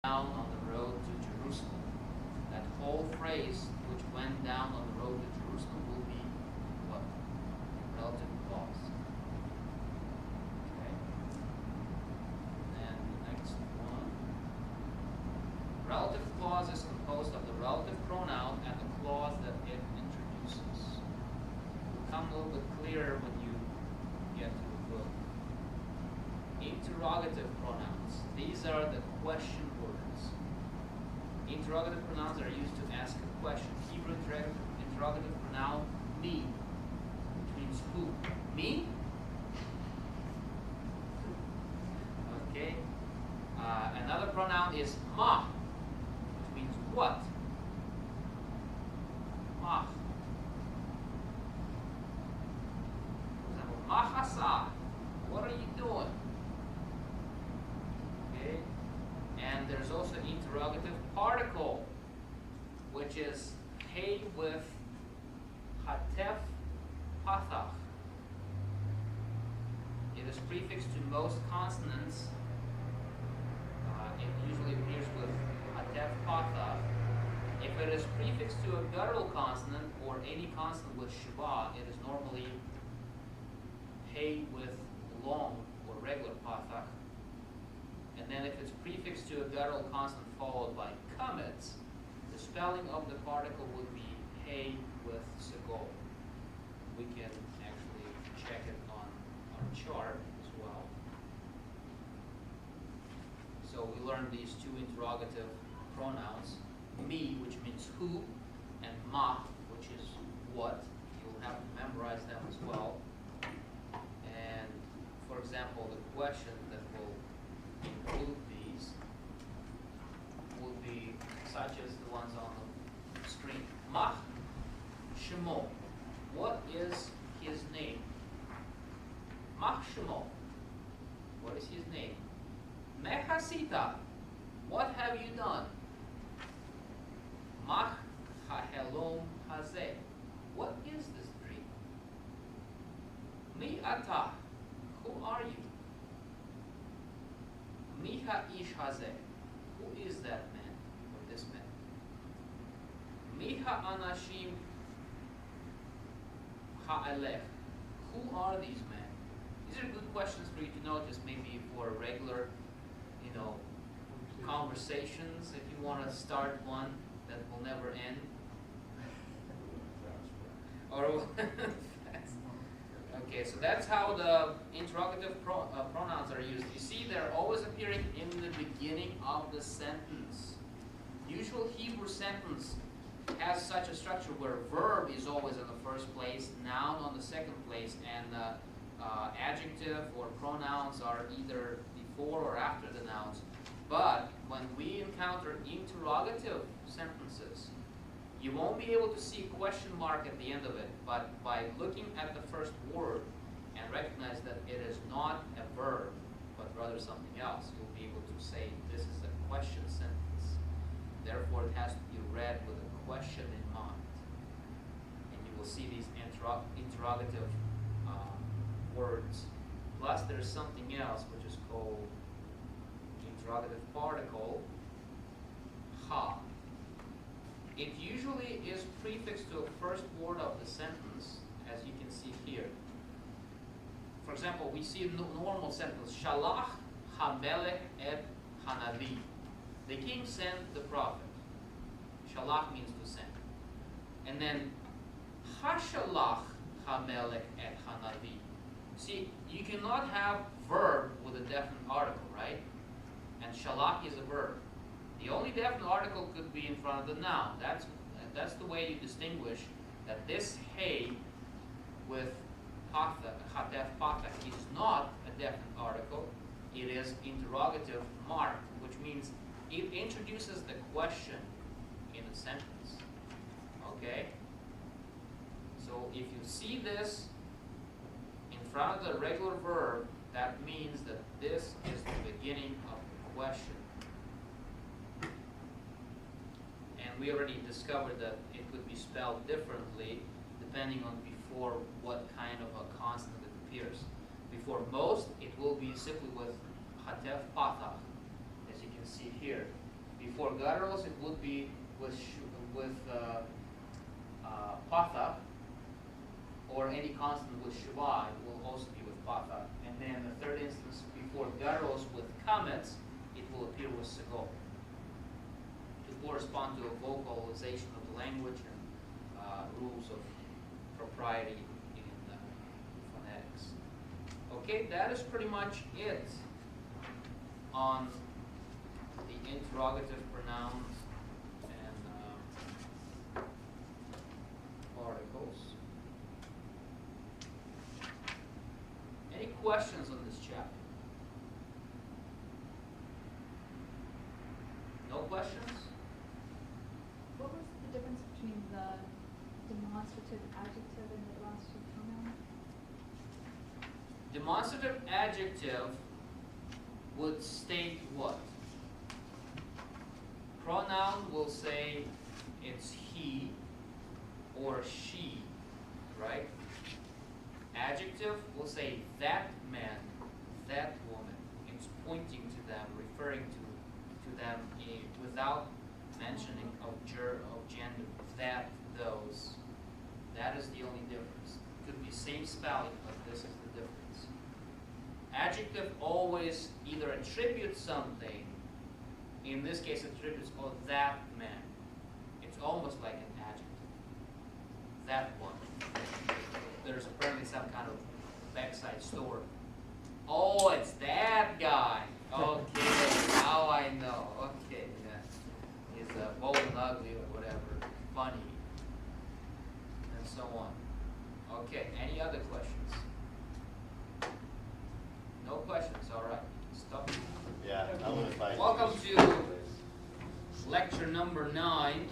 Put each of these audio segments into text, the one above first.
down on the road to Jerusalem. That whole phrase, which went down on the road to Jerusalem, will be what? Relative clause. Okay. And the next one. Relative clause is composed of the relative pronoun and the clause that it introduces. It will come a little bit clearer when you get to the book. Interrogative pronouns. These are the question words. Interrogative pronouns are used to ask a question. Hebrew interrogative pronoun me, which means who? Me? Okay. Another pronoun is ma, which means what? Ma. For example, ma hasa. What are you doing? Okay. And there's also an interrogative particle, which is hey with hatef pathach. It is prefixed to most consonants. It usually appears with hatef pathach. If it is prefixed to a guttural consonant or any consonant with shva, it is normally hey with long or regular pathach. And then if it's prefixed to a guttural consonant followed by kametz, the spelling of the particle would be hey with segol. We can actually check it on our chart as well. So we learned these two interrogative pronouns, me, which means who, and ma, which is what. You'll have to memorize them as well. And for example, the question that will include these will be such as the ones on the screen. Mach Shemo. What is his name? Mach Shemo. What is his name? Mechasita. What have you done? Mach Hahelom Hazeh. What is this dream? Mi Ata. Who are you? Miha ish hazeh. Who is that man or this man? Miha anashim ha'alech. Who are these men? These are good questions for you to notice, maybe for regular, conversations. If you want to start one that will never end, or okay, so that's how the interrogative pronouns are used. You see, they're always appearing in the beginning of the sentence. Usual Hebrew sentence has such a structure where verb is always in the first place, noun on the second place, and adjective or pronouns are either before or after the nouns. But when we encounter interrogative sentences, you won't be able to see a question mark at the end of it, but by looking at the first word and recognize that it is not a verb, but rather something else, you'll be able to say this is a question sentence. Therefore, it has to be read with a question in mind. And you will see these interrogative words. Plus, there's something else which is called interrogative particle, ha. It usually is prefixed to a first word of the sentence, as you can see here. For example, we see a normal sentence, Shalach hamelech et hanavi. The king sent the prophet. Shalach means to send. And then, Hashalach hamelech et hanavi. See, you cannot have verb with a definite article, right? And shalach is a verb. The only definite article could be in front of the noun. That's the way you distinguish that this hey with hatef pathach is not a definite article. It is interrogative marked, which means it introduces the question in a sentence. Okay? So if you see this in front of the regular verb, that means that this is the beginning of the question. And we already discovered that it could be spelled differently depending on before what kind of a consonant it appears. Before most, it will be simply with hatef pathach, as you can see here. before gutturals, it would be with patha, or any consonant with shava, it will also be with patha. And then the third instance, before gutturals with kamets, it will appear with sago, to correspond to a vocalization of the language and rules of propriety in phonetics. Okay, that is pretty much it on the interrogative pronouns and particles. Any questions on this chapter? No questions? What was the difference between the demonstrative adjective and the demonstrative pronoun? Demonstrative adjective would state what? Pronoun will say it's he or she, right? Adjective will say that man, that woman. It's pointing to them, referring to them without mentioning of gender, that, those. That is the only difference. It could be same spelling, but this is the difference. Adjective always either attributes something, in this case attributes, oh, that man. It's almost like an adjective. That one. There's apparently some kind of backside store. Oh, it's that guy. Okay, now I know. Okay, yeah. He's bold and ugly or whatever, funny, and so on. Okay, any other questions? No questions, all right. Stop. Yeah, I want to find. Welcome to lecture number 9.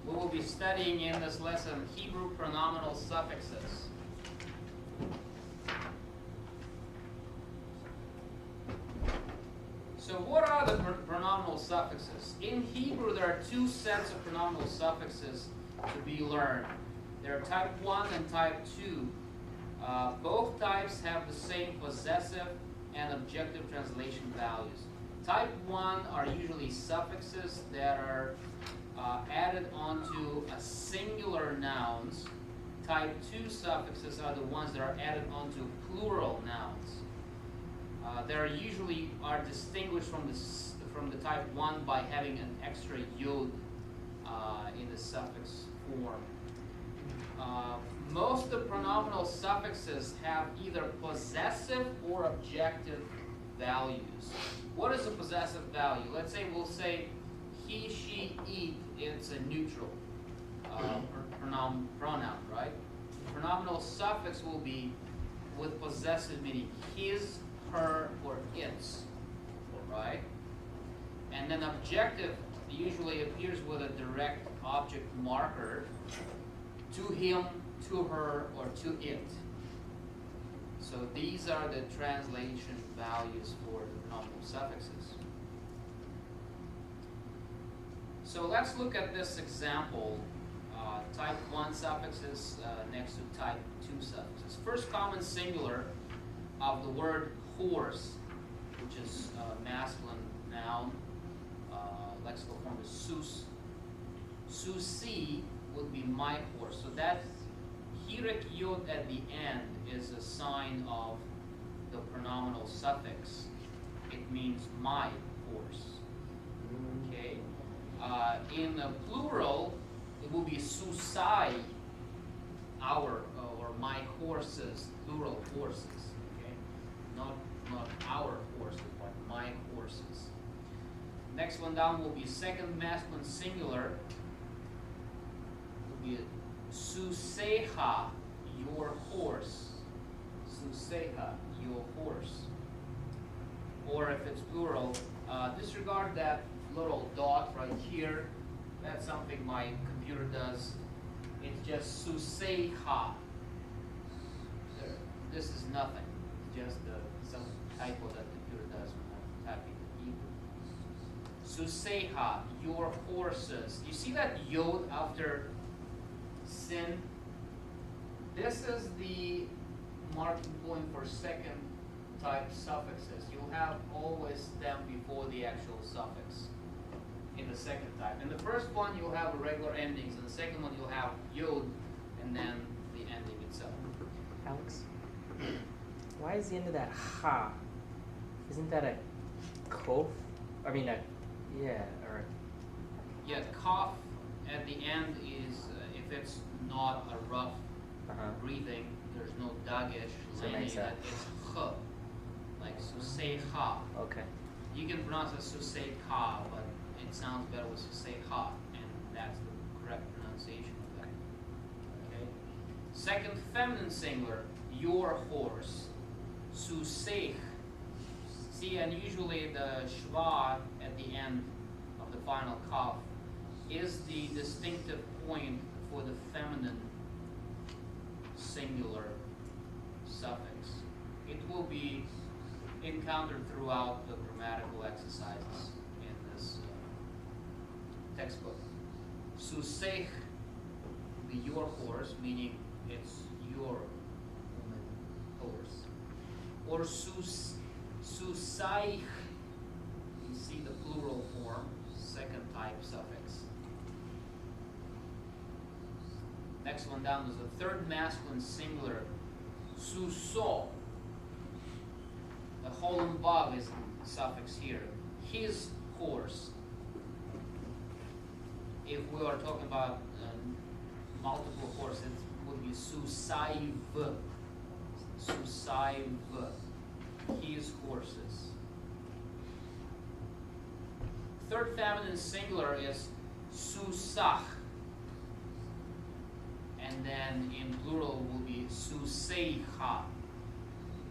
We will be studying in this lesson Hebrew pronominal suffixes. So what are the pronominal suffixes? In Hebrew, there are 2 sets of pronominal suffixes to be learned. There are type 1 and type 2. Both types have the same possessive and objective translation values. Type 1 are usually suffixes that are added onto a singular nouns. Type 2 suffixes are the ones that are added onto plural nouns. They usually are distinguished from the type 1 by having an extra yod in the suffix form. Most of the pronominal suffixes have either possessive or objective values. What is a possessive value? Let's say we'll say he, she, it. It's a neutral pronoun, right? The pronominal suffix will be with possessive, meaning his, her, or its, right? And then objective usually appears with a direct object marker to him, to her, or to it. So these are the translation values for the pronominal suffixes. So let's look at this example. Type 1 suffixes next to type 2 suffixes. First common singular of the word horse, which is a masculine noun. Lexical form is sus. Susi would be my horse. So that hirek yod at the end is a sign of the pronominal suffix. It means my horse. Okay. In the plural, it will be susai, our or my horses, plural horses. Okay, not our horses, but my horses. Next one down will be second masculine singular. Will be suseha, your horse. Suseha, your horse. Or if it's plural, disregard that little dot right here. That's something my computer does. It's just suseha. This is nothing. It's just some typo that the computer does when I'm typing the Hebrew. Suseha, your horses. You see that yod after sin? This is the marking point for second type suffixes. You'll have always them before the actual suffix in the second type. In the first one, you'll have regular endings. In the second one, you'll have yod and then the ending itself. Alex, why is the end of that ha? Isn't that a kof? I mean, or Yeah, cough at the end is, if it's not a rough breathing, there's no dagesh, So it makes that. it's ch, like susei ha. okay. You can pronounce it susei ka, but it sounds better with susei ha, and that's the correct pronunciation of that. Okay. Second feminine singular, your horse, susei. See, and usually the shva at the end of the final kaf is the distinctive point for the feminine singular suffix. It will be encountered throughout the grammatical exercises in this textbook. Susech, be your horse, meaning it's your woman horse. Or susaich, you see the plural form, second type suffix. Next one down is the third masculine singular, suso. The holum vav is the suffix here. His horse. If we are talking about multiple horses, it would be susaiv. Susaiv. His horses. Third feminine singular is susach. And then in plural will be suseicha.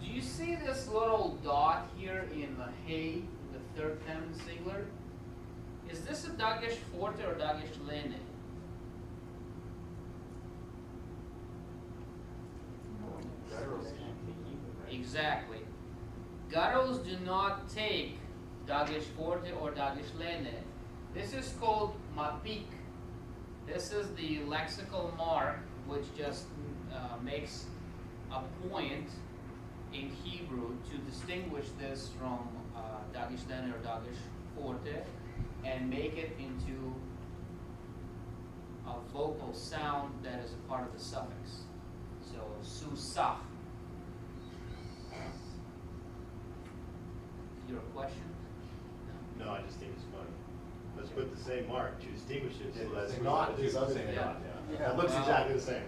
Do you see this little dot here in the hey, the third feminine singular? Is this a dagesh forte or dagesh lene? Exactly. Garos do not take dagesh forte or dagesh lene. This is called mapik. This is the lexical mark which just makes a point in Hebrew to distinguish this from dagesh lene or dagesh forte and make it into a vocal sound that is a part of the suffix. So susach. Your question? No, I just think it's funny. Let's put the same mark to distinguish it, so Yeah, that's distinguish not the this two, other same thing. dot, yeah. It looks Well, exactly the same.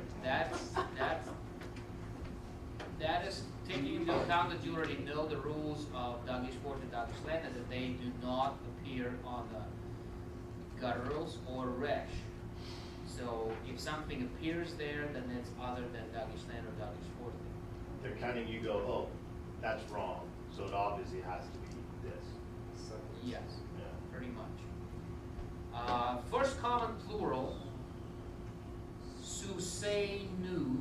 That is taking into account that you already know the rules of dagesh forte and dagesh lene, that they do not appear on the gutturals or resh. So if something appears there, then it's other than dagesh lene or dagesh forte. They're counting, you go, oh, that's wrong, so it obviously has to be this. Yes, Yeah. pretty much. First common plural, suseinu.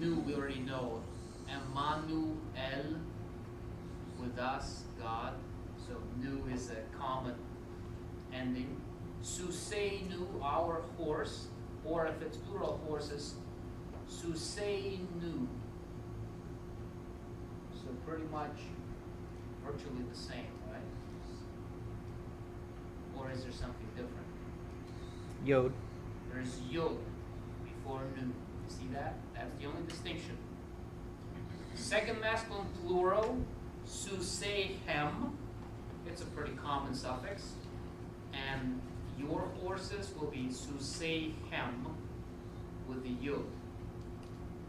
Nu we already know. Emmanuel, with us, God. So nu is a common ending. Suseinu, our horse, or if it's plural horses, suseinu. So pretty much virtually the same, right? Or is there something different? Yod. There's yod before nu. See that? That's the only distinction. Second masculine plural, suseihem. It's a pretty common suffix. And your horses will be suseihem with the yod.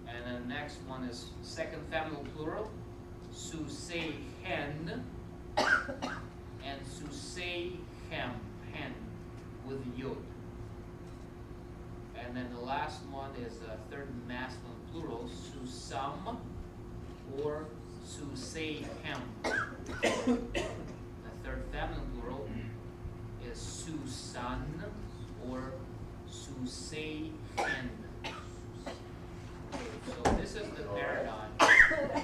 And then the next one is second feminine plural, suseihen and suseihem, hen with the yod. And then the last one is the third masculine plural, susam or suseihem. The third feminine plural is susan or suseihen. So this is the paradigm